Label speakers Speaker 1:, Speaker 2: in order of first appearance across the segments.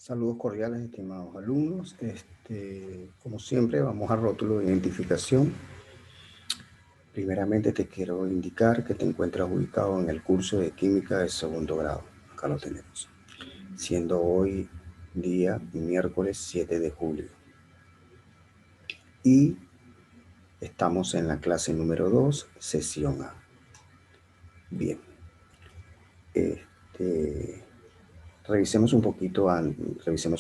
Speaker 1: Saludos cordiales, estimados alumnos. Como siempre, vamos al rótulo de identificación. Primeramente te quiero indicar que te encuentras ubicado en el curso de Química de segundo grado. Acá lo tenemos. Siendo hoy día miércoles 7 de julio. Y estamos en la clase número 2, sesión A. Bien. Revisemos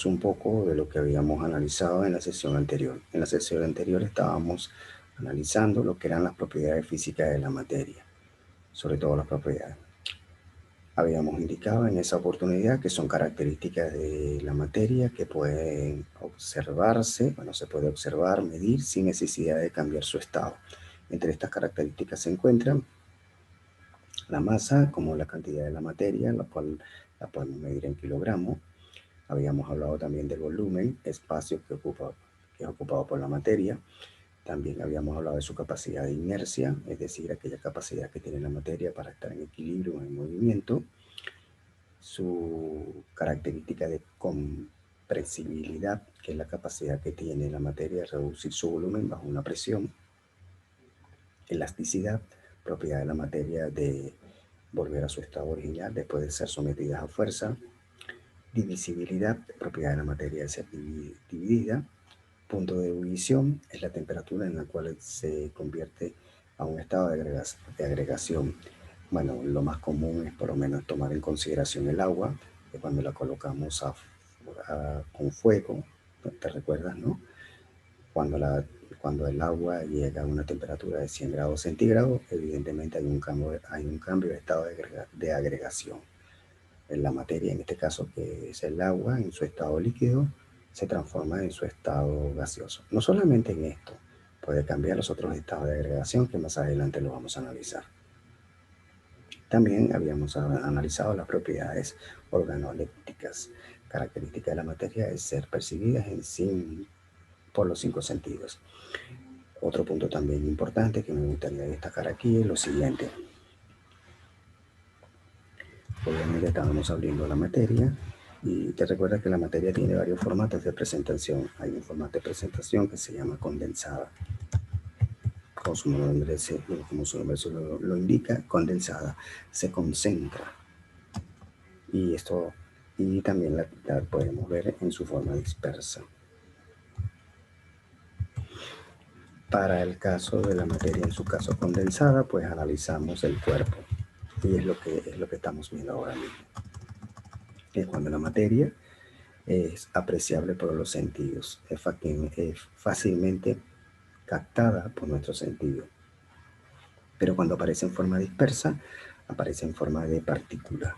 Speaker 1: un poco de lo que habíamos analizado en la sesión anterior. En la sesión anterior estábamos analizando lo que eran las propiedades físicas de la materia, sobre todo las propiedades. Habíamos indicado en esa oportunidad que son características de la materia que pueden observarse, se puede observar, medir sin necesidad de cambiar su estado. Entre estas características se encuentran la masa, como la cantidad de la materia, la cual la podemos medir en kilogramos. Habíamos hablado también del volumen, espacio que es ocupado por la materia. También habíamos hablado de su capacidad de inercia, es decir, aquella capacidad que tiene la materia para estar en equilibrio o en movimiento. Su característica de compresibilidad, que es la capacidad que tiene la materia de reducir su volumen bajo una presión. Elasticidad, propiedad de la materia de volver a su estado original después de ser sometida a fuerza. Divisibilidad, propiedad de la materia de ser dividida. Punto de ebullición es la temperatura en la cual se convierte a un estado de agregación. Bueno, lo más común es por lo menos tomar en consideración el agua, que cuando la colocamos con fuego, ¿te recuerdas, no? Cuando el agua llega a una temperatura de 100 grados centígrados, evidentemente hay un cambio de estado de agregación. En la materia, en este caso que es el agua, en su estado líquido, se transforma en su estado gaseoso. No solamente en esto, puede cambiar los otros estados de agregación que más adelante lo vamos a analizar. También habíamos analizado las propiedades organolépticas. Característica de la materia es ser percibidas por los 5 sentidos. Otro punto también importante que me gustaría destacar aquí es lo siguiente. Obviamente estábamos abriendo la materia y te recuerdas que la materia tiene varios formatos de presentación. Hay un formato de presentación que se llama condensada. Como su nombre lo indica, condensada. Se concentra. Y también la podemos ver en su forma dispersa. Para el caso de la materia en su caso condensada, pues analizamos el cuerpo. Y es lo que estamos viendo ahora mismo. Es cuando la materia es apreciable por los sentidos, es fácilmente captada por nuestros sentidos. Pero cuando aparece en forma dispersa, aparece en forma de partícula.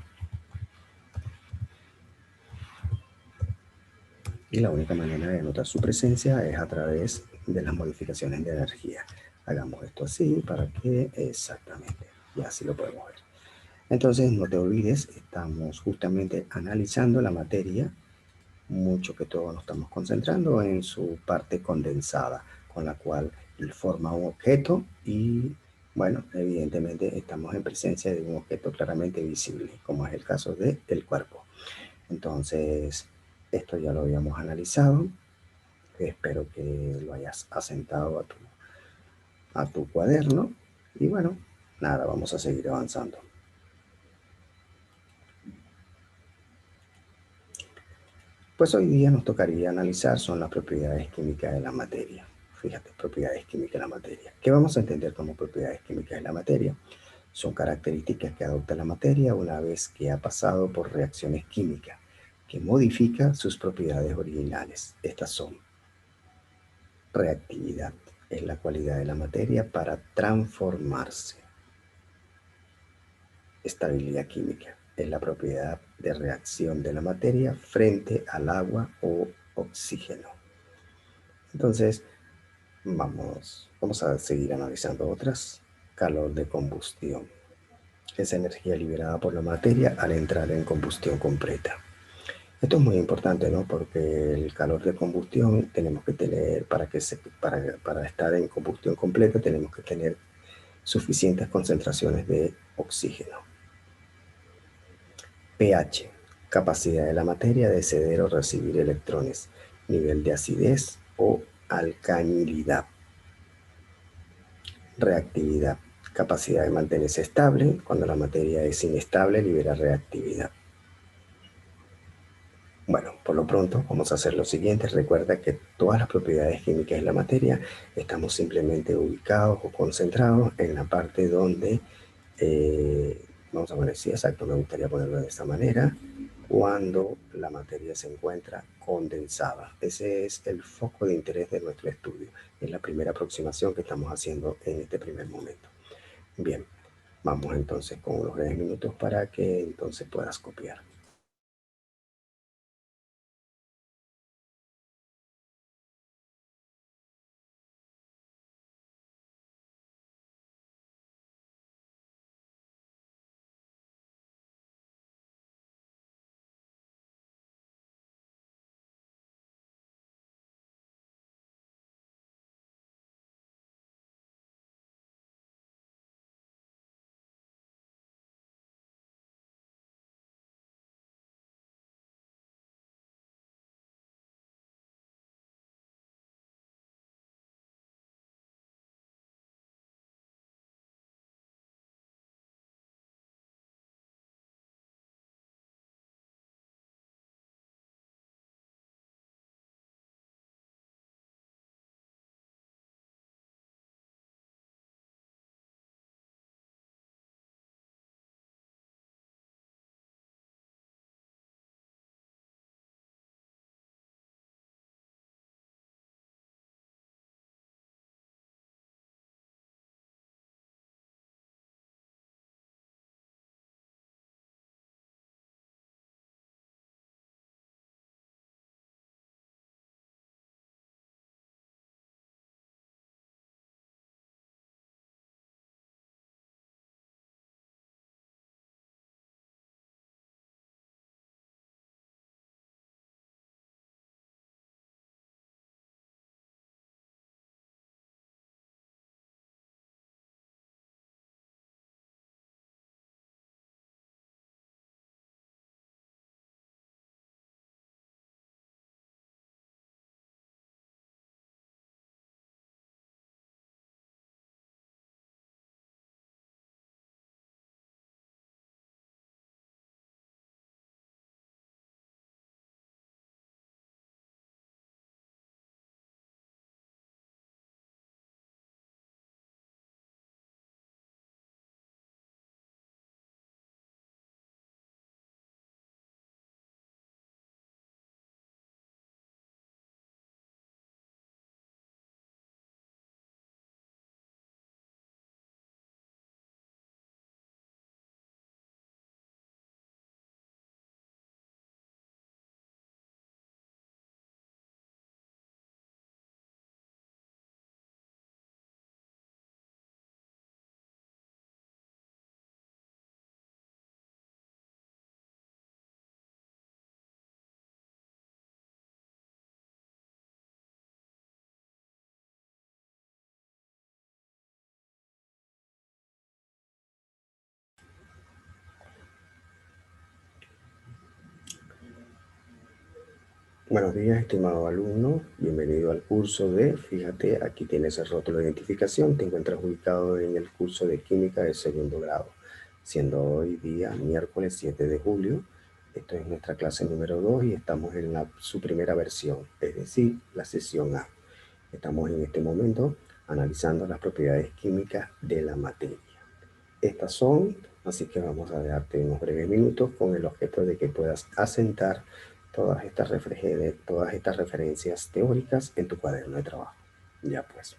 Speaker 1: Y la única manera de notar su presencia es a través de las modificaciones de energía. Hagamos esto así para que exactamente, y así lo podemos ver. Entonces, no te olvides, estamos justamente analizando la materia, mucho que todo nos estamos concentrando en su parte condensada, con la cual él forma un objeto y, bueno, evidentemente estamos en presencia de un objeto claramente visible, como es el caso del cuerpo. Entonces, esto ya lo habíamos analizado. Espero que lo hayas asentado a tu cuaderno. Y bueno, nada, vamos a seguir avanzando. Pues hoy día nos tocaría analizar son las propiedades químicas de la materia. Fíjate, propiedades químicas de la materia. ¿Qué vamos a entender como propiedades químicas de la materia? Son características que adopta la materia una vez que ha pasado por reacciones químicas que modifican sus propiedades originales. Estas son: reactividad, es la cualidad de la materia para transformarse. Estabilidad química, es la propiedad de reacción de la materia frente al agua o oxígeno. Entonces, vamos a seguir analizando otras. Calor de combustión, es energía liberada por la materia al entrar en combustión completa. Esto es muy importante, ¿no? Porque el calor de combustión tenemos que tener, para estar en combustión completa, tenemos que tener suficientes concentraciones de oxígeno. pH, capacidad de la materia de ceder o recibir electrones, nivel de acidez o alcanilidad, reactividad, capacidad de mantenerse estable, cuando la materia es inestable libera reactividad. Bueno, por lo pronto vamos a hacer lo siguiente. Recuerda que todas las propiedades químicas de la materia estamos simplemente ubicados o concentrados en la parte donde, vamos a poner, sí, exacto, me gustaría ponerlo de esta manera, cuando la materia se encuentra condensada. Ese es el foco de interés de nuestro estudio. Es la primera aproximación que estamos haciendo en este primer momento. Bien, vamos entonces con unos breves minutos para que entonces puedas copiar. Buenos días, estimado alumno. Bienvenido al curso de, fíjate, aquí tienes el rótulo de identificación. Te encuentras ubicado en el curso de Química de segundo grado, siendo hoy día miércoles 7 de julio. Esto es nuestra clase número 2 y estamos en su primera versión, es decir, la sesión A. Estamos en este momento analizando las propiedades químicas de la materia. Estas son, así que vamos a darte unos breves minutos con el objeto de que puedas asentar todas estas referencias teóricas en tu cuaderno de trabajo. Ya pues.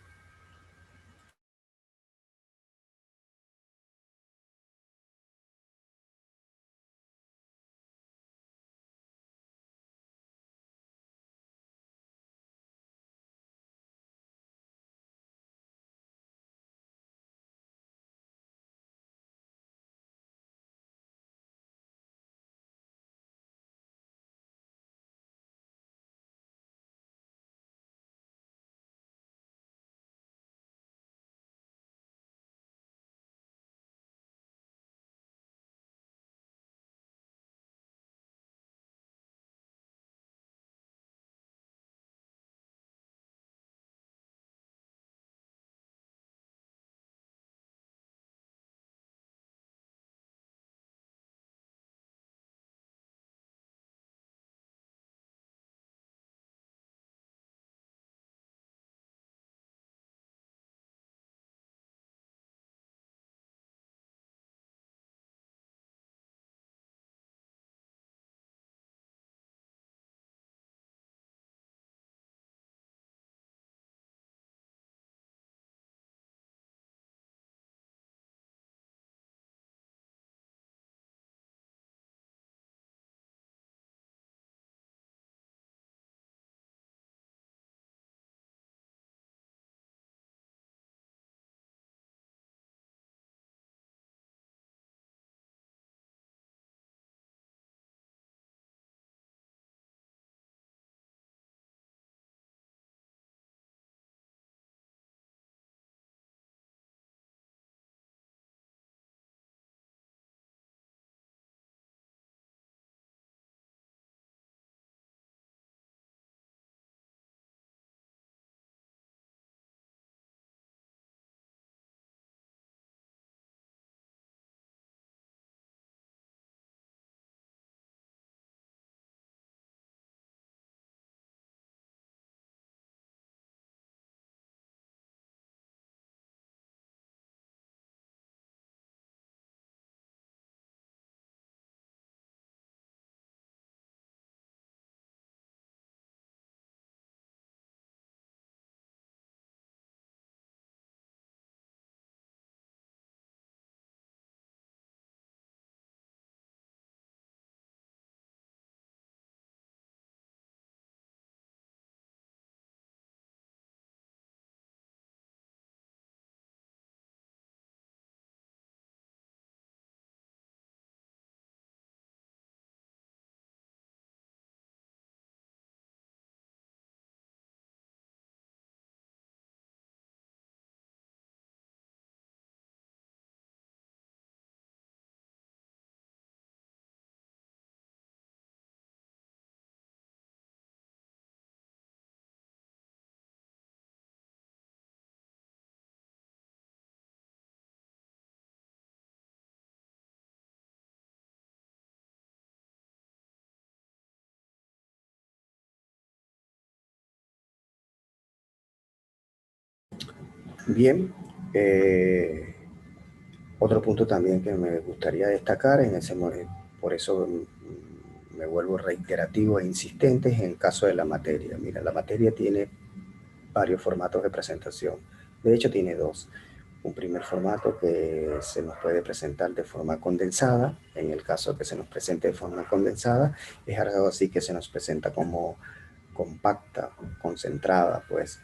Speaker 1: Bien, otro punto también que me gustaría destacar, por eso me vuelvo reiterativo e insistente, es en el caso de la materia. Mira, la materia tiene varios formatos de presentación. De hecho, tiene dos. Un primer formato que se nos puede presentar de forma condensada. En el caso que se nos presente de forma condensada, es algo así que se nos presenta como compacta, concentrada, pues,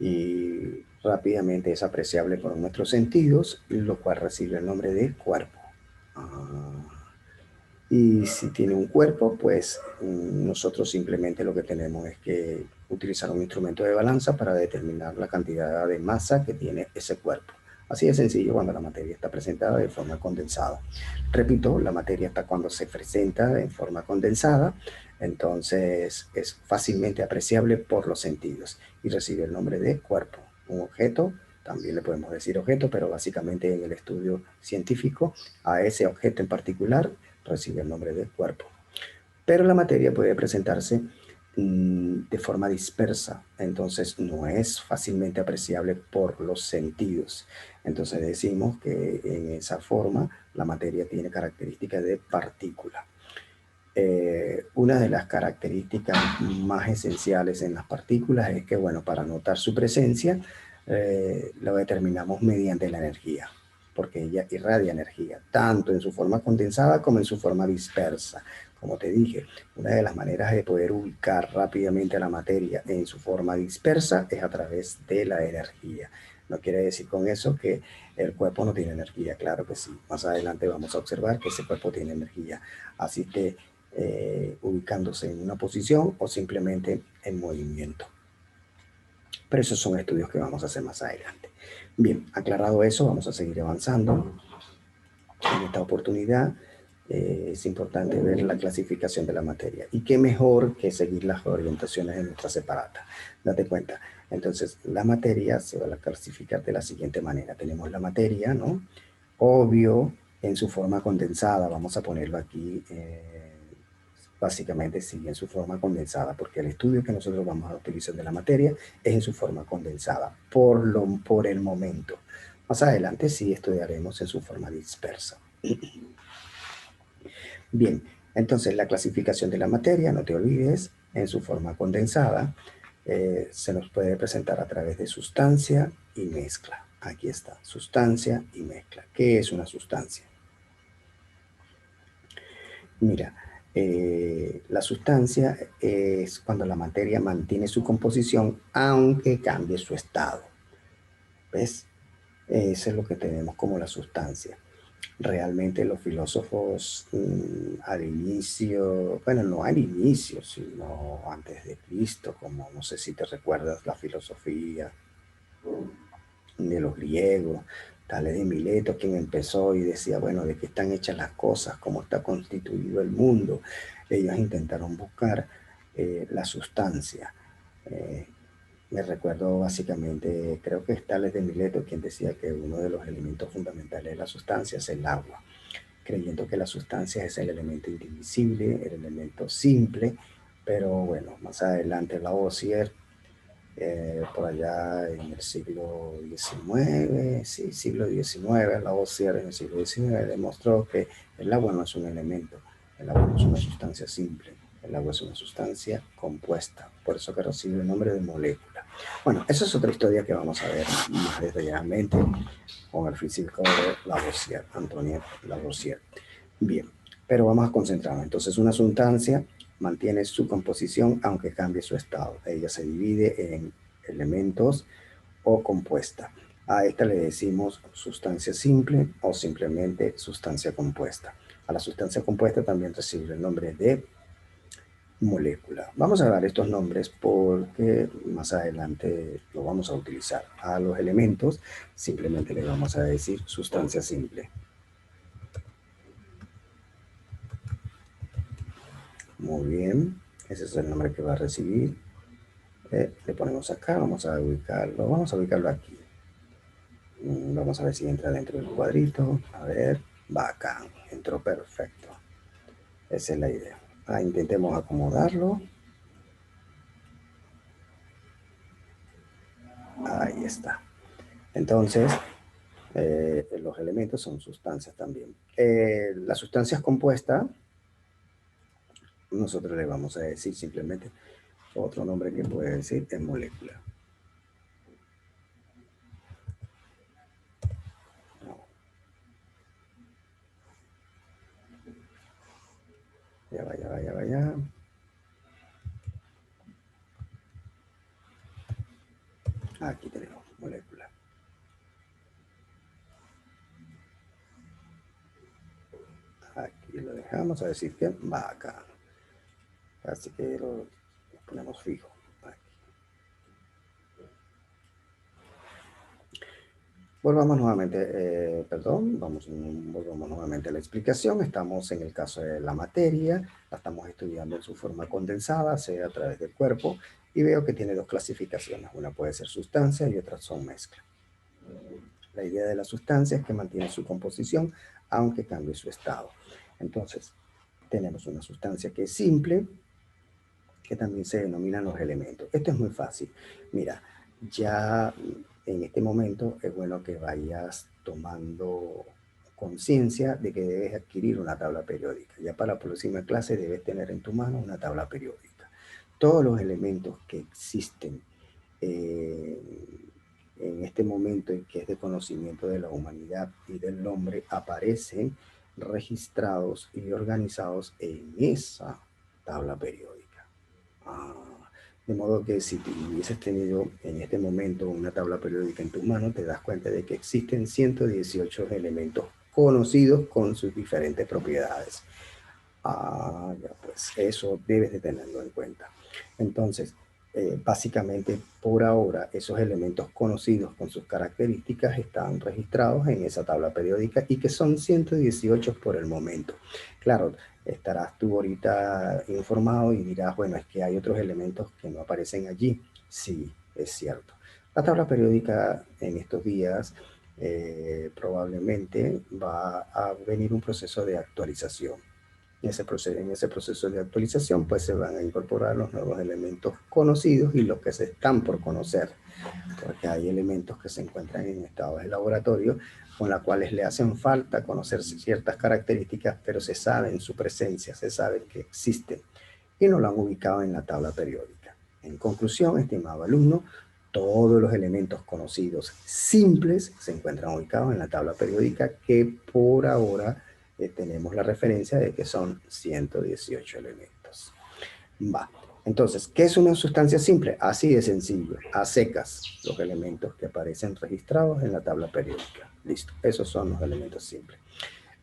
Speaker 1: y rápidamente es apreciable por nuestros sentidos, lo cual recibe el nombre de cuerpo. Ah, y si tiene un cuerpo, pues nosotros simplemente lo que tenemos es que utilizar un instrumento de balanza para determinar la cantidad de masa que tiene ese cuerpo. Así de sencillo cuando la materia está presentada de forma condensada. Repito, la materia está cuando se presenta en forma condensada, entonces es fácilmente apreciable por los sentidos y recibe el nombre de cuerpo. Un objeto, también le podemos decir objeto, pero básicamente en el estudio científico a ese objeto en particular recibe el nombre de cuerpo. Pero la materia puede presentarse de forma dispersa, entonces no es fácilmente apreciable por los sentidos. Entonces decimos que en esa forma la materia tiene características de partícula. Una de las características más esenciales en las partículas es que, bueno, para notar su presencia, lo determinamos mediante la energía, porque ella irradia energía, tanto en su forma condensada como en su forma dispersa. Como te dije, una de las maneras de poder ubicar rápidamente a la materia en su forma dispersa es a través de la energía. No quiere decir con eso que el cuerpo no tiene energía, claro que sí. Más adelante vamos a observar que ese cuerpo tiene energía. Así que ubicándose en una posición o simplemente en movimiento. Pero esos son estudios que vamos a hacer más adelante. Bien, aclarado eso, vamos a seguir avanzando. En esta oportunidad es importante ver la clasificación de la materia. Y qué mejor que seguir las orientaciones de nuestra separata. Date cuenta. Entonces, la materia se va a clasificar de la siguiente manera. Tenemos la materia, ¿no? Obvio, en su forma condensada. Vamos a ponerlo aquí. Básicamente sigue en su forma condensada, porque el estudio que nosotros vamos a utilizar de la materia es en su forma condensada, por el momento. Más adelante sí estudiaremos en su forma dispersa. Bien, entonces la clasificación de la materia, no te olvides, en su forma condensada, se nos puede presentar a través de sustancia y mezcla. Aquí está, sustancia y mezcla. ¿Qué es una sustancia? Mira, la sustancia es cuando la materia mantiene su composición aunque cambie su estado. ¿Ves? Eso es lo que tenemos como la sustancia. Realmente los filósofos al inicio, bueno, no al inicio, sino antes de Cristo, como no sé si te recuerdas la filosofía de los griegos, Tales de Mileto, quien empezó y decía, bueno, de qué están hechas las cosas, cómo está constituido el mundo. Ellos intentaron buscar la sustancia. Eh, Me recuerdo básicamente, creo que es Tales de Mileto quien decía que uno de los elementos fundamentales de la sustancia es el agua, creyendo que la sustancia es el elemento indivisible, el elemento simple, pero bueno, más adelante Lavoisier por allá en el siglo XIX, sí, siglo XIX, Lavoisier en el siglo XIX demostró que el agua no es un elemento, el agua no es una sustancia simple, el agua es una sustancia compuesta, por eso que recibe el nombre de molécula. Bueno, esa es otra historia que vamos a ver más detalladamente con el físico de Lavoisier, Antoine Lavoisier. Bien, pero vamos a concentrarnos. Entonces, una sustancia mantiene su composición aunque cambie su estado. Ella se divide en elementos o compuesta. A esta le decimos sustancia simple o simplemente sustancia compuesta. A la sustancia compuesta también recibe el nombre de molécula. Vamos a dar estos nombres porque más adelante lo vamos a utilizar. A los elementos simplemente le vamos a decir sustancia simple. Muy bien, ese es el nombre que va a recibir. Le ponemos acá, vamos a ubicarlo aquí. Vamos a ver si entra dentro del cuadrito. A ver, bacán, entró perfecto. Esa es la idea. Intentemos acomodarlo. Ahí está. Entonces, los elementos son sustancias también. Las sustancias compuestas, nosotros le vamos a decir simplemente otro nombre que puede decir es molécula. No. Ya va, ya va, ya va, ya. Aquí tenemos molécula. Aquí lo dejamos a decir que va acá. Así que lo ponemos fijo. Aquí. Volvamos nuevamente, volvamos nuevamente a la explicación. Estamos en el caso de la materia, la estamos estudiando en su forma condensada, sea a través del cuerpo, y veo que tiene dos clasificaciones. Una puede ser sustancia y otra son mezcla. La idea de la sustancia es que mantiene su composición, aunque cambie su estado. Entonces, tenemos una sustancia que es simple, que también se denominan los elementos. Esto es muy fácil. Mira, ya en este momento es bueno que vayas tomando conciencia de que debes adquirir una tabla periódica. Ya para la próxima clase debes tener en tu mano una tabla periódica. Todos los elementos que existen eh, en este momento y que es de conocimiento de la humanidad y del hombre aparecen registrados y organizados en esa tabla periódica. Ah, de modo que si tú hubieses tenido en este momento una tabla periódica en tus manos, te das cuenta de que existen 118 elementos conocidos con sus diferentes propiedades. Ah, ya pues eso debes de tenerlo en cuenta. Entonces, básicamente por ahora esos elementos conocidos con sus características están registrados en esa tabla periódica y que son 118 por el momento. Claro, estarás tú ahorita informado y dirás, bueno, es que hay otros elementos que no aparecen allí. Sí, es cierto. La tabla periódica en estos días probablemente va a venir un proceso de actualización. En ese proceso de actualización, pues se van a incorporar los nuevos elementos conocidos y los que se están por conocer, porque hay elementos que se encuentran en estados de laboratorio con los cuales le hacen falta conocer ciertas características, pero se sabe en su presencia, se sabe que existen y no lo han ubicado en la tabla periódica. En conclusión, estimado alumno, todos los elementos conocidos simples se encuentran ubicados en la tabla periódica que por ahora tenemos la referencia de que son 118 elementos. Va. Entonces, ¿qué es una sustancia simple? Así de sencillo, a secas, los elementos que aparecen registrados en la tabla periódica. Listo, esos son los elementos simples.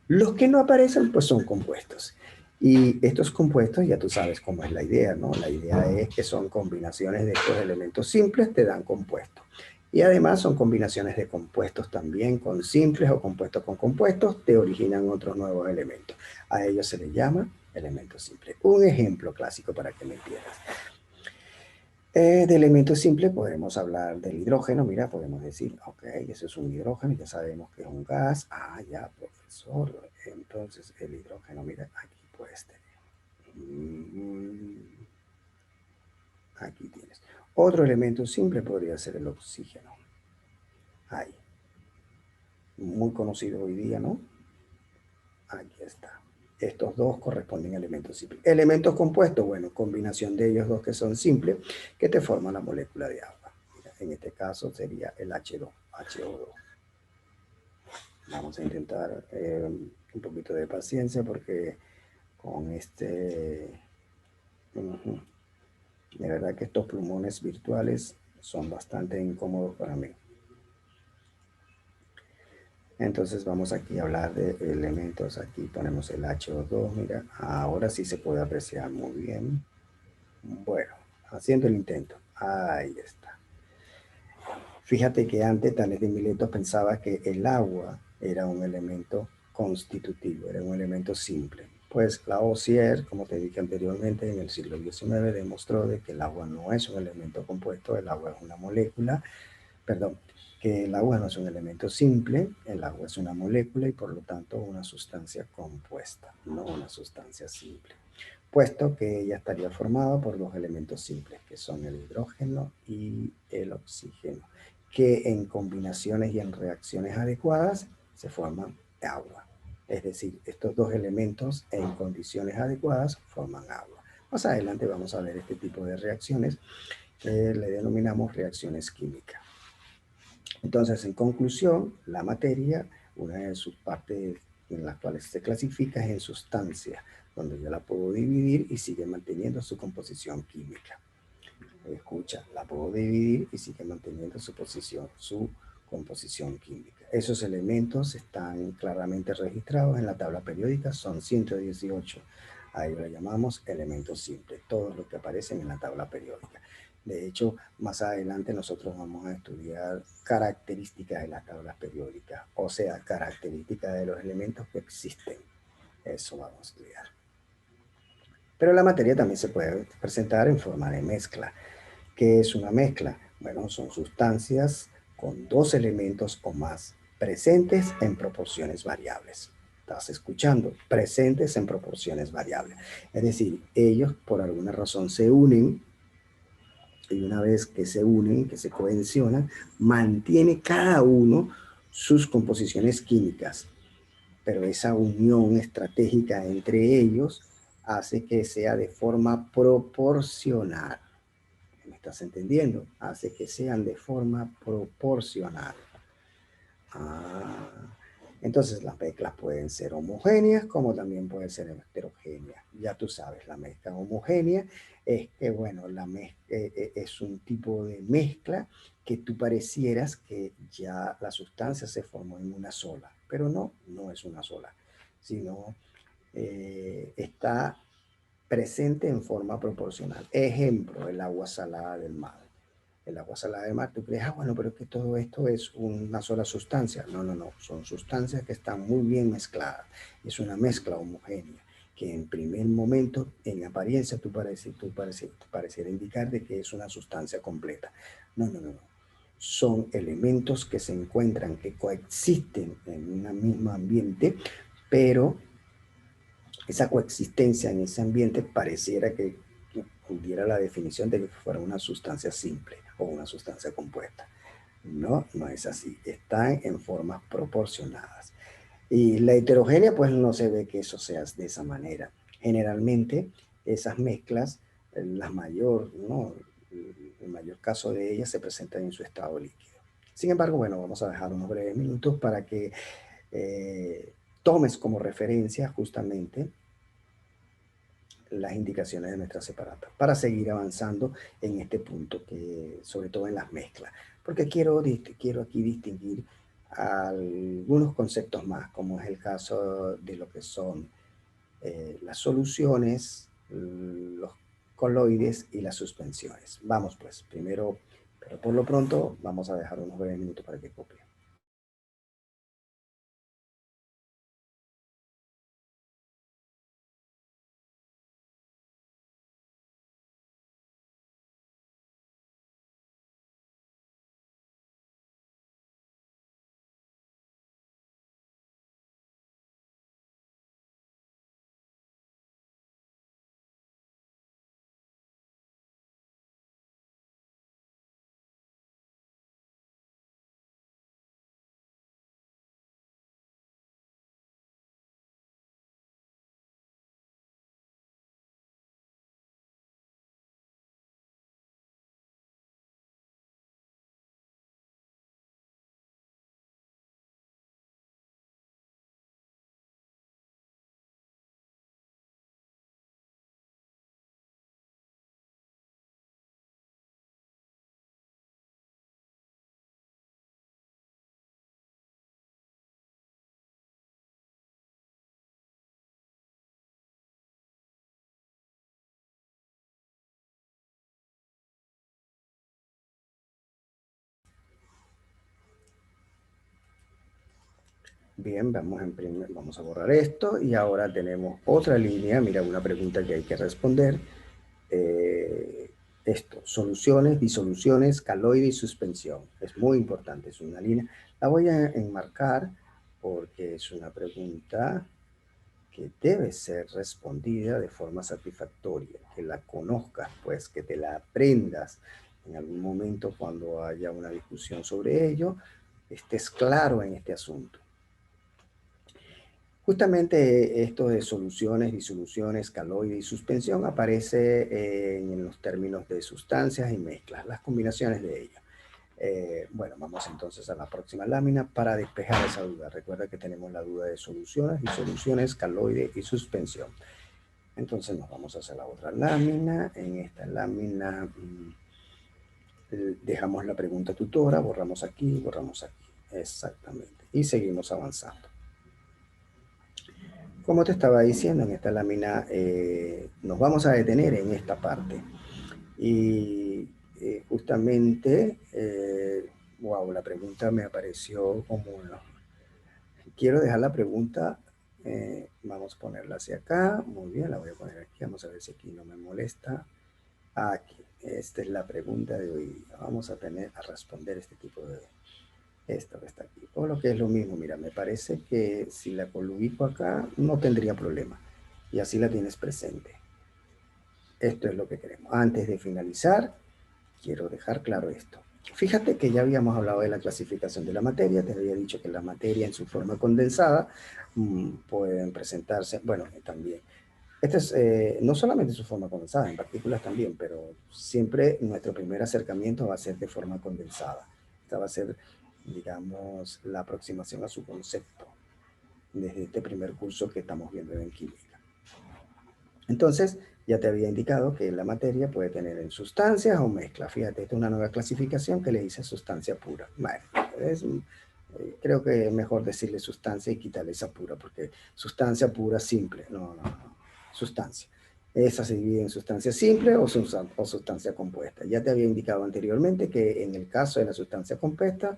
Speaker 1: Los que no aparecen, pues son compuestos. Y estos compuestos, ya tú sabes cómo es la idea, ¿no? La idea es que son combinaciones de estos elementos simples, te dan compuestos. Y además son combinaciones de compuestos también con simples o compuestos con compuestos, te originan otros nuevos elementos. A ellos se les llama elementos simples. Un ejemplo clásico para que me entiendas. De elementos simples podemos hablar del hidrógeno. Mira, podemos decir, ok, ese es un hidrógeno, ya sabemos que es un gas. Ah, ya, profesor. Entonces, el hidrógeno, mira, aquí puedes tener. Aquí tienes. Otro elemento simple podría ser el oxígeno. Ahí. Muy conocido hoy día, ¿no? Aquí está. Estos dos corresponden a elementos simples. Elementos compuestos, bueno, combinación de ellos dos que son simples, que te forman la molécula de agua. Mira, en este caso sería el H2, HO2. Vamos a intentar un poquito de paciencia porque con este... De verdad que estos plumones virtuales son bastante incómodos para mí. Entonces vamos aquí a hablar de elementos. Aquí ponemos el HO2. Mira, ahora sí se puede apreciar muy bien. Bueno, haciendo el intento. Ahí está. Fíjate que antes Tales de Mileto pensaba que el agua era un elemento constitutivo, era un elemento simple. Pues Lavoisier, como te dije anteriormente, en el siglo XIX demostró de que el agua no es un elemento compuesto, el agua es una molécula, perdón, que el agua no es un elemento simple, el agua es una molécula y por lo tanto una sustancia compuesta, no una sustancia simple, puesto que ella estaría formada por dos elementos simples, que son el hidrógeno y el oxígeno, que en combinaciones y en reacciones adecuadas se forman agua. Es decir, estos dos elementos en condiciones adecuadas forman agua. Más adelante vamos a ver este tipo de reacciones que le denominamos reacciones químicas. Entonces, en conclusión, la materia, una de sus partes en las cuales se clasifica es en sustancia, donde yo la puedo dividir y sigue manteniendo su composición química. Escucha, la puedo dividir y sigue manteniendo su composición química. Esos elementos están claramente registrados en la tabla periódica, son 118. Ahí lo llamamos elementos simples, todos los que aparecen en la tabla periódica. De hecho, más adelante nosotros vamos a estudiar características de las tablas periódicas, o sea, características de los elementos que existen. Eso vamos a estudiar. Pero la materia también se puede presentar en forma de mezcla. ¿Qué es una mezcla? Bueno, son sustancias con dos elementos o más presentes en proporciones variables. ¿Estás escuchando? Presentes en proporciones variables. Es decir, ellos por alguna razón se unen y una vez que se unen, que se cohesionan, mantiene cada uno sus composiciones químicas. Pero esa unión estratégica entre ellos hace que sea de forma proporcional. ¿Me estás entendiendo? Hace que sean de forma proporcional. Ah, entonces las mezclas pueden ser homogéneas como también pueden ser heterogéneas. Ya tú sabes, la mezcla homogénea es que, bueno, es un tipo de mezcla que tú parecieras que ya la sustancia se formó en una sola, pero no, no es una sola, sino está presente en forma proporcional. Ejemplo, el agua salada del mar. El agua salada del mar, tú crees, bueno, pero es que todo esto es una sola sustancia. No, no, no, son sustancias que están muy bien mezcladas. Es una mezcla homogénea que en primer momento, en apariencia, pareciera indicar de que es una sustancia completa. No, no, no, no. Son elementos que se encuentran, que coexisten en un mismo ambiente, pero esa coexistencia en ese ambiente pareciera que pudiera la definición de que fuera una sustancia simple o una sustancia compuesta. No, no es así. Están en formas proporcionadas. Y la heterogénea, pues no se ve que eso sea de esa manera. Generalmente, esas mezclas, ¿no? El mayor caso de ellas se presentan en su estado líquido. Sin embargo, bueno, vamos a dejar unos breves minutos para que tomes como referencia justamente las indicaciones de nuestra separata para seguir avanzando en este punto, que sobre todo en las mezclas, porque quiero aquí distinguir algunos conceptos más, como es el caso de lo que son las soluciones, los coloides y las suspensiones. Vamos pues, primero, pero por lo pronto vamos a dejar unos 9 minutos para que copie. Bien, vamos a borrar esto y ahora tenemos otra línea. Mira, una pregunta que hay que responder. Eh, soluciones, disoluciones, caloide y suspensión. Es muy importante, es una línea. La voy a enmarcar porque es una pregunta que debe ser respondida de forma satisfactoria, que la conozcas, pues, que te la aprendas en algún momento cuando haya una discusión sobre ello, estés claro en este asunto. Justamente esto de soluciones, disoluciones, caloide y suspensión aparece en los términos de sustancias y mezclas, las combinaciones de ellas. Bueno, vamos entonces a la próxima lámina para despejar esa duda. Recuerda que tenemos la duda de soluciones, disoluciones, caloide y suspensión. Entonces nos vamos a hacer la otra lámina. En esta lámina dejamos la pregunta tutora, borramos aquí. Exactamente. Y seguimos avanzando. Como te estaba diciendo, en esta lámina nos vamos a detener en esta parte. Y justamente, wow, la pregunta me apareció como... Quiero dejar la pregunta, vamos a ponerla hacia acá. Muy bien, la voy a poner aquí. Vamos a ver si aquí no me molesta. Aquí, esta es la pregunta de hoy. Vamos a tener a responder este tipo de... Esto que está aquí. O lo que es lo mismo, mira, me parece que si la colubico acá, no tendría problema. Y así la tienes presente. Esto es lo que queremos. Antes de finalizar, quiero dejar claro esto. Fíjate que ya habíamos hablado de la clasificación de la materia. Te había dicho que la materia en su forma condensada pueden presentarse, bueno, también. Este es no solamente su forma condensada, en partículas también, pero siempre nuestro primer acercamiento va a ser de forma condensada. Esta va a ser, digamos, la aproximación a su concepto desde este primer curso que estamos viendo en química. Entonces, ya te había indicado que la materia puede tener en sustancias o mezclas. Fíjate, esta es una nueva clasificación que le dice sustancia pura. Bueno, creo que es mejor decirle sustancia y quitarle esa pura, porque sustancia pura simple, no. Sustancia. Esa se divide en sustancia simple o sustancia compuesta. Ya te había indicado anteriormente que en el caso de la sustancia compuesta,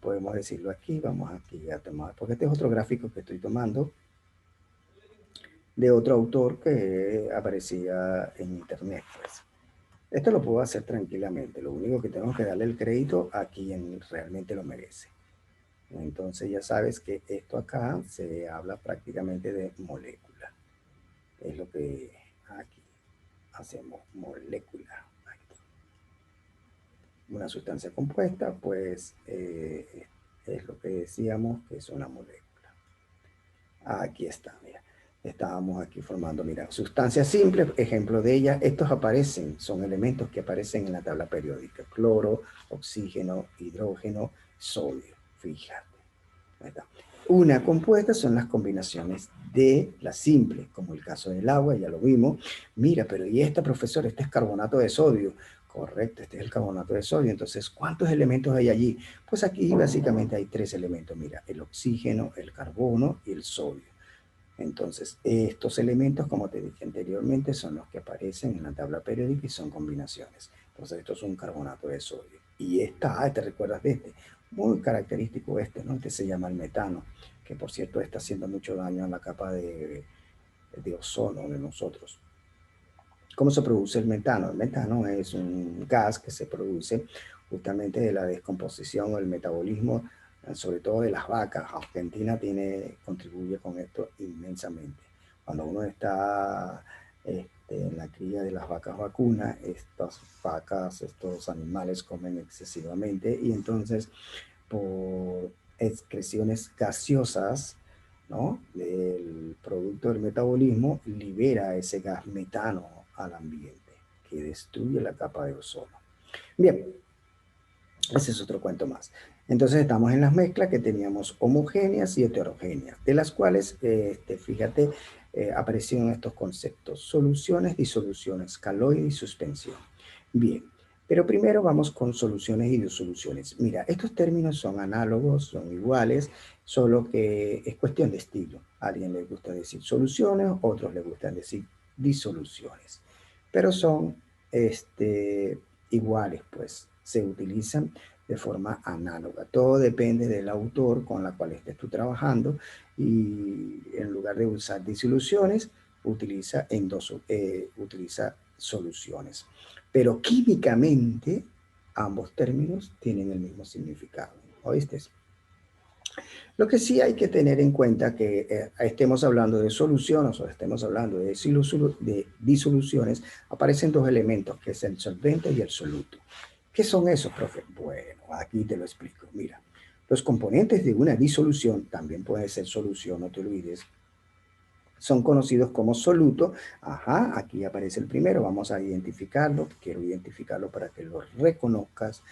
Speaker 1: podemos decirlo aquí, vamos aquí a tomar, porque este es otro gráfico que estoy tomando de otro autor que aparecía en internet, pues. Esto lo puedo hacer tranquilamente, lo único que tengo que darle el crédito a quien realmente lo merece. Entonces ya sabes que esto acá se habla prácticamente de molécula. Es lo que aquí hacemos, molécula. Aquí. Una sustancia compuesta, pues es lo que decíamos que es una molécula. Aquí está, mira. Estábamos aquí formando, mira, sustancias simples, ejemplo de ellas, estos aparecen, son elementos que aparecen en la tabla periódica, cloro, oxígeno, hidrógeno, sodio, fíjate. Ahí está. Una compuesta son las combinaciones de las simples, como el caso del agua, ya lo vimos. Mira, pero ¿y esta, profesor? Este es carbonato de sodio. Correcto, este es el carbonato de sodio. Entonces, ¿cuántos elementos hay allí? Pues aquí básicamente hay 3 elementos. Mira, el oxígeno, el carbono y el sodio. Entonces, estos elementos, como te dije anteriormente, son los que aparecen en la tabla periódica y son combinaciones. Entonces, esto es un carbonato de sodio. Y ¿te recuerdas de este? Muy característico este, ¿no? Este se llama el metano, que por cierto está haciendo mucho daño a la capa de ozono de nosotros. ¿Cómo se produce el metano? El metano es un gas que se produce justamente de la descomposición o el metabolismo, sobre todo de las vacas. Argentina contribuye con esto inmensamente. Cuando uno está en la cría de las vacas vacunas, estas vacas, estos animales comen excesivamente y entonces por excreciones gaseosas, ¿no?, del producto del metabolismo, libera ese gas metano al ambiente, que destruye la capa de ozono. Bien, ese es otro cuento más. Entonces estamos en las mezclas que teníamos homogéneas y heterogéneas, de las cuales, fíjate, aparecieron estos conceptos: soluciones, disoluciones, caloide y suspensión. Bien, pero primero vamos con soluciones y disoluciones. Mira, estos términos son análogos, son iguales, solo que es cuestión de estilo. A alguien le gusta decir soluciones, a otros le gustan decir disoluciones, pero son iguales, pues se utilizan de forma análoga. Todo depende del autor con la cual estés tú trabajando y en lugar de usar disoluciones, utiliza soluciones. Pero químicamente ambos términos tienen el mismo significado. ¿Oíste? Lo que sí hay que tener en cuenta que estemos hablando de soluciones o estemos hablando de disoluciones, aparecen dos elementos, que es el solvente y el soluto. ¿Qué son esos, profe? Bueno, aquí te lo explico. Mira, los componentes de una disolución, también puede ser solución, no te olvides, son conocidos como soluto. Ajá, aquí aparece el primero, vamos a identificarlo, quiero identificarlo para que lo reconozcas.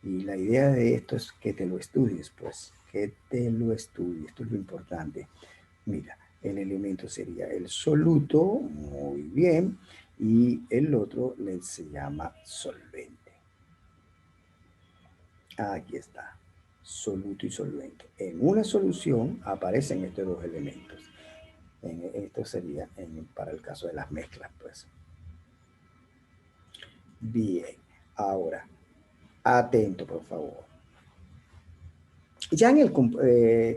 Speaker 1: Y la idea de esto es que te lo estudies, pues, que te lo estudies, esto es lo importante. Mira, el elemento sería el soluto, muy bien, y el otro se llama solvente. Aquí está, soluto y solvente. En una solución aparecen estos dos elementos. Esto sería para el caso de las mezclas, pues. Bien, ahora, atento, por favor. Ya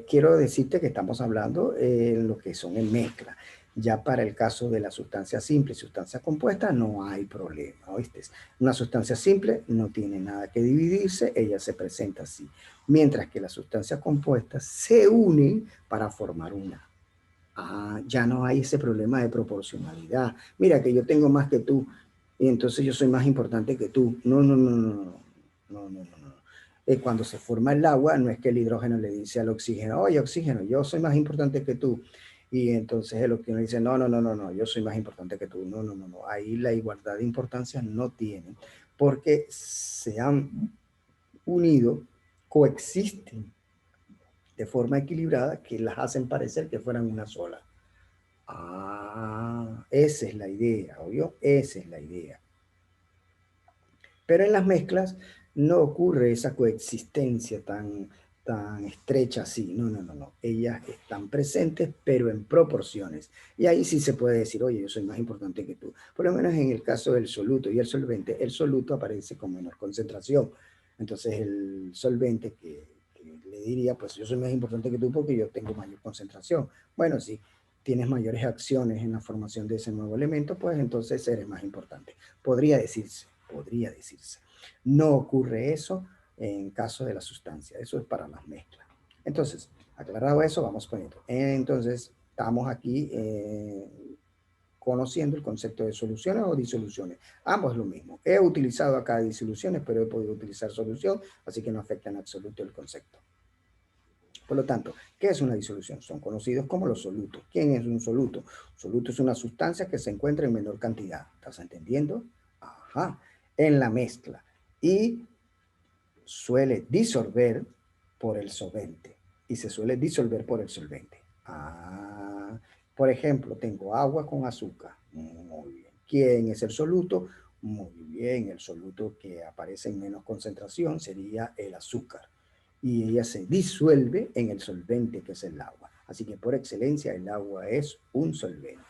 Speaker 1: quiero decirte que estamos hablando en lo que son en mezcla. Ya para el caso de la sustancia simple y sustancia compuesta no hay problema, ¿oíste? Una sustancia simple no tiene nada que dividirse, ella se presenta así. Mientras que las sustancias compuestas se unen para formar una. Ah, ya no hay ese problema de proporcionalidad. Mira que yo tengo más que tú y entonces yo soy más importante que tú. No, no, no, no, no, no, no, no, no. Cuando se forma el agua, no es que el hidrógeno le dice al oxígeno, oye, oxígeno, yo soy más importante que tú. Y entonces el oxígeno dice, no, no, no, no, no, yo soy más importante que tú. No, no, no, no. Ahí la igualdad de importancia no tiene, porque se han unido, coexisten de forma equilibrada que las hacen parecer que fueran una sola. Ah, esa es la idea, ¿oyó? Esa es la idea. Pero en las mezclas no ocurre esa coexistencia tan estrecha así. No, no, no, no. Ellas están presentes, pero en proporciones. Y ahí sí se puede decir, oye, yo soy más importante que tú. Por lo menos en el caso del soluto y el solvente, el soluto aparece con menor concentración. Entonces el solvente que le diría, pues yo soy más importante que tú porque yo tengo mayor concentración. Bueno, sí, tienes mayores acciones en la formación de ese nuevo elemento, pues entonces eres más importante. Podría decirse, podría decirse. No ocurre eso en caso de la sustancia, eso es para las mezclas. Entonces, aclarado eso, vamos poniendo. Entonces, estamos aquí conociendo el concepto de soluciones o disoluciones. Ambos es lo mismo. He utilizado acá disoluciones, pero he podido utilizar solución, así que no afecta en absoluto el concepto. Por lo tanto, ¿qué es una disolución? Son conocidos como los solutos. ¿Quién es un soluto? Un soluto es una sustancia que se encuentra en menor cantidad. ¿Estás entendiendo? Ajá. En la mezcla. Y suele disolver por el solvente. Y se suele disolver por el solvente. Ah, por ejemplo, tengo agua con azúcar. Muy bien. ¿Quién es el soluto? Muy bien. El soluto que aparece en menos concentración sería el azúcar y ella se disuelve en el solvente que es el agua. Así que por excelencia el agua es un solvente.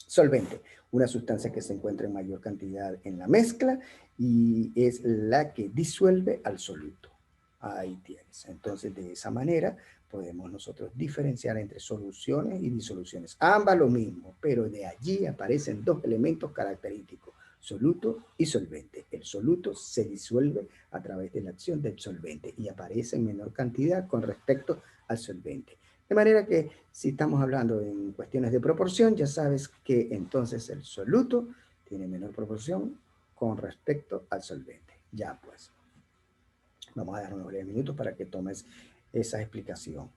Speaker 1: Solvente, una sustancia que se encuentra en mayor cantidad en la mezcla y es la que disuelve al soluto. Ahí tienes. Entonces de esa manera podemos nosotros diferenciar entre soluciones y disoluciones. Ambas lo mismo, pero de allí aparecen dos elementos característicos, soluto y solvente. El soluto se disuelve a través de la acción del solvente y aparece en menor cantidad con respecto al solvente. De manera que si estamos hablando en cuestiones de proporción, ya sabes que entonces el soluto tiene menor proporción con respecto al solvente. Ya pues, vamos a dar unos breves minutos para que tomes esa explicación.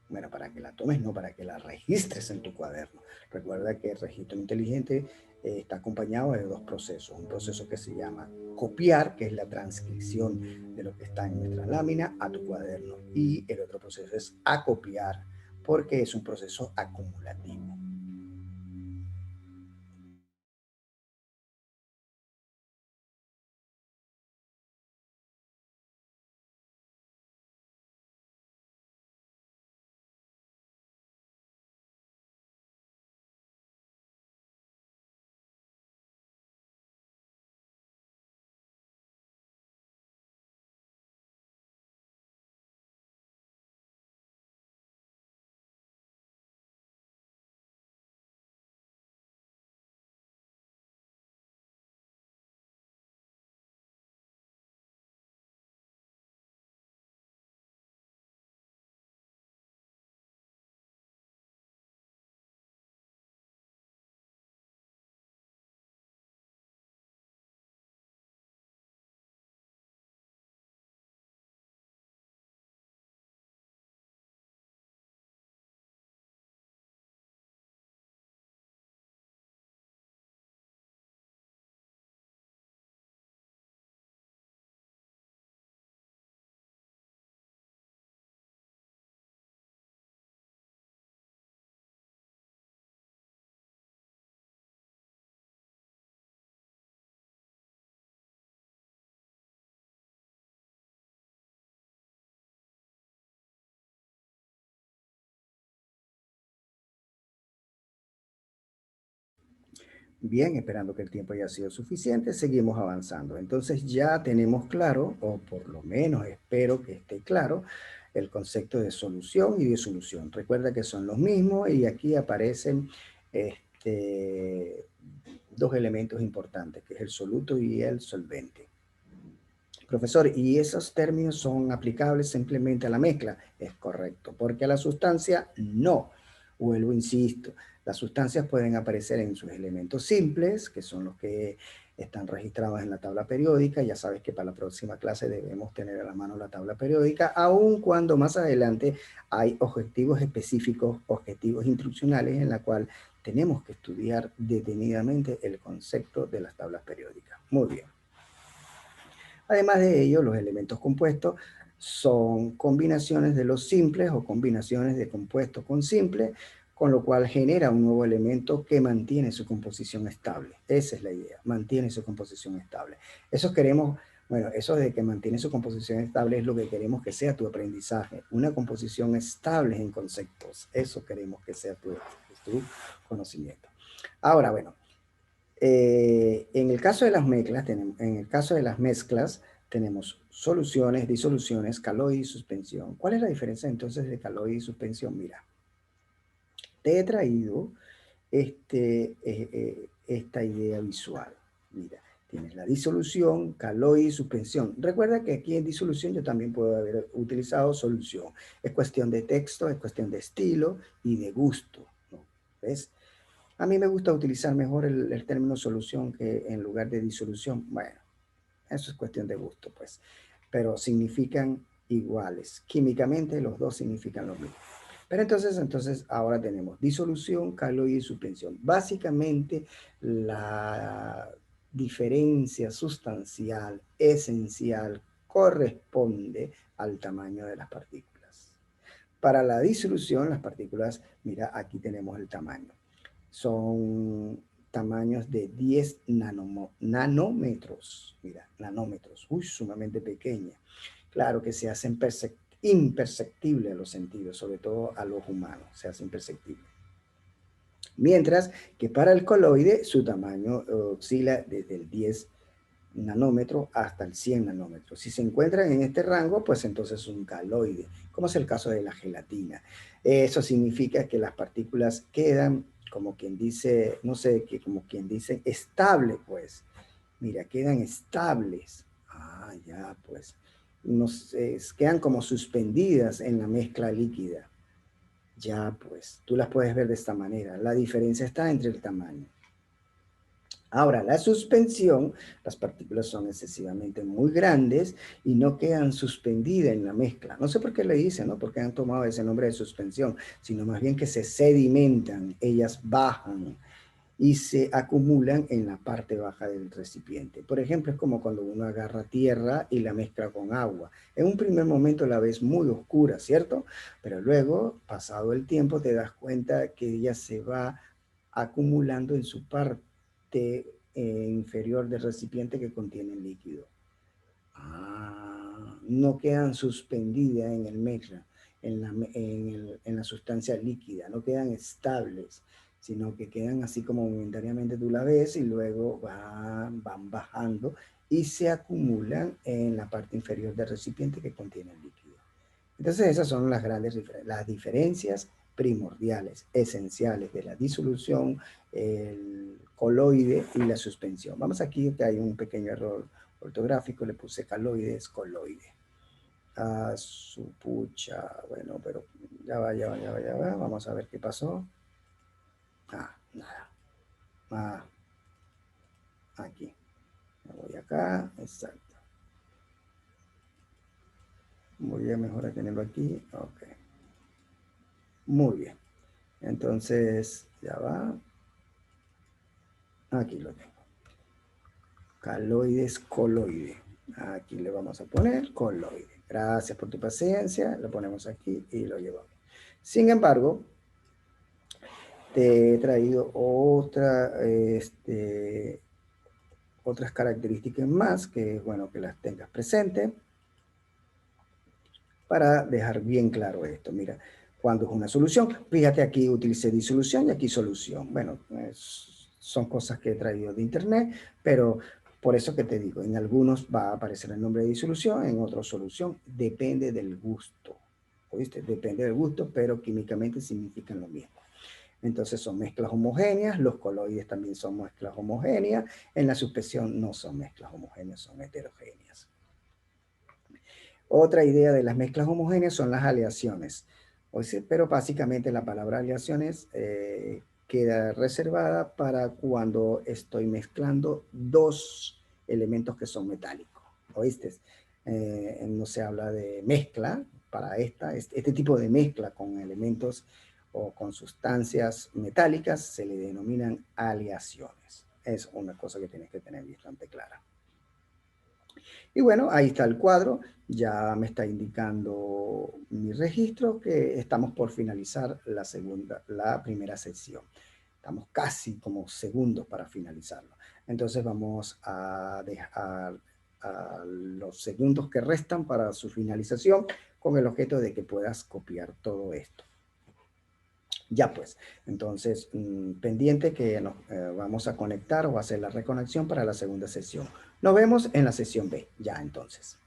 Speaker 1: Bueno, para que la tomes, no para que la registres en tu cuaderno. Recuerda que el registro inteligente está acompañado de dos procesos. Un proceso que se llama copiar, que es la transcripción de lo que está en nuestra lámina a tu cuaderno. Y el otro proceso es acopiar, porque es un proceso acumulativo. Bien, esperando que el tiempo haya sido suficiente, seguimos avanzando. Entonces ya tenemos claro, o por lo menos espero que esté claro, el concepto de solución y disolución. Recuerda que son los mismos y aquí aparecen este, dos elementos importantes, que es el soluto y el solvente. Profesor, ¿y esos términos son aplicables simplemente a la mezcla? Es correcto, porque a la sustancia no. Vuelvo, insisto, las sustancias pueden aparecer en sus elementos simples, que son los que están registrados en la tabla periódica. Ya sabes que para la próxima clase debemos tener a la mano la tabla periódica, aun cuando más adelante hay objetivos específicos, objetivos instruccionales, en la cual tenemos que estudiar detenidamente el concepto de las tablas periódicas. Muy bien. Además de ello, los elementos compuestos son combinaciones de los simples o combinaciones de compuestos con simples, con lo cual genera un nuevo elemento que mantiene su composición estable. Esa es la idea, mantiene su composición estable. Eso queremos, bueno, eso de que mantiene su composición estable es lo que queremos que sea tu aprendizaje, una composición estable en conceptos. Eso queremos que sea tu conocimiento. Ahora, bueno, en el caso de las mezclas, tenemos soluciones, disoluciones, caloide y suspensión. ¿Cuál es la diferencia entonces de caloide y suspensión? Mira, te he traído esta idea visual. Mira, tienes la disolución, caloide y suspensión. Recuerda que aquí en disolución yo también puedo haber utilizado solución. Es cuestión de texto, es cuestión de estilo y de gusto, ¿no? ¿Ves? A mí me gusta utilizar mejor el término solución que en lugar de disolución. Bueno, eso es cuestión de gusto, pues. Pero significan iguales. Químicamente los dos significan lo mismo. Pero entonces ahora tenemos disolución, caloide y suspensión. Básicamente la diferencia sustancial, esencial, corresponde al tamaño de las partículas. Para la disolución, las partículas, mira, aquí tenemos el tamaño. Son tamaños de 10 nanómetros. Mira, nanómetros. Uy, sumamente pequeña. Claro que se hacen imperceptibles a los sentidos, sobre todo a los humanos, se hace imperceptible. Mientras que para el coloide su tamaño oscila desde el 10 nanómetro hasta el 100 nanómetros. Si se encuentran en este rango, pues entonces es un caloide, como es el caso de la gelatina. Eso significa que las partículas quedan, como quien dice, no sé, que como quien dice, estable, pues. Mira, quedan estables. Ah, ya, pues. Quedan como suspendidas en la mezcla líquida. Ya, pues, tú las puedes ver de esta manera. La diferencia está entre el tamaño. Ahora, la suspensión, las partículas son excesivamente muy grandes y no quedan suspendidas en la mezcla. No sé por qué le dicen, ¿no? Porque han tomado ese nombre de suspensión, sino más bien que se sedimentan, ellas bajan y se acumulan en la parte baja del recipiente. Por ejemplo, es como cuando uno agarra tierra y la mezcla con agua. En un primer momento la ves muy oscura, ¿cierto? Pero luego, pasado el tiempo, te das cuenta que ella se va acumulando en su parte inferior del recipiente que contiene el líquido. No quedan suspendidas en el mezcla, en la sustancia líquida, no quedan estables, sino que quedan así como momentáneamente tú la ves y luego van bajando y se acumulan en la parte inferior del recipiente que contiene el líquido. Entonces esas son las diferencias primordiales, esenciales de la disolución, el coloide y la suspensión. Vamos aquí que hay un pequeño error ortográfico, le puse caloide, es coloide. Su pucha, bueno, pero ya va, vamos a ver qué pasó. Nada. Aquí. Me voy acá, exacto. Voy a mejor a tenerlo aquí, ok. Muy bien. Entonces, ya va. Aquí lo tengo. Caloides, coloide. Aquí le vamos a poner coloide. Gracias por tu paciencia. Lo ponemos aquí y lo llevamos. Sin embargo, te he traído otras características más que es bueno que las tengas presentes para dejar bien claro esto. Mira, cuando es una solución, fíjate aquí utilicé disolución y aquí solución. Bueno, son cosas que he traído de internet, pero por eso que te digo, en algunos va a aparecer el nombre de disolución, en otros solución, depende del gusto. ¿Oíste? Depende del gusto, pero químicamente significan lo mismo. Entonces son mezclas homogéneas, los coloides también son mezclas homogéneas, en la suspensión no son mezclas homogéneas, son heterogéneas. Otra idea de las mezclas homogéneas son las aleaciones, pero básicamente la palabra aleaciones queda reservada para cuando estoy mezclando dos elementos que son metálicos, ¿oíste? No se habla de mezcla para este tipo de mezcla con elementos o con sustancias metálicas se le denominan aleaciones. Es una cosa que tienes que tener bastante clara. Y bueno, ahí está el cuadro, ya me está indicando mi registro que estamos por finalizar la primera sesión. Estamos casi como segundos para finalizarlo. Entonces vamos a dejar a los segundos que restan para su finalización con el objeto de que puedas copiar todo esto. Ya pues, entonces pendiente que nos vamos a conectar o a hacer la reconexión para la segunda sesión. Nos vemos en la sesión B, ya entonces.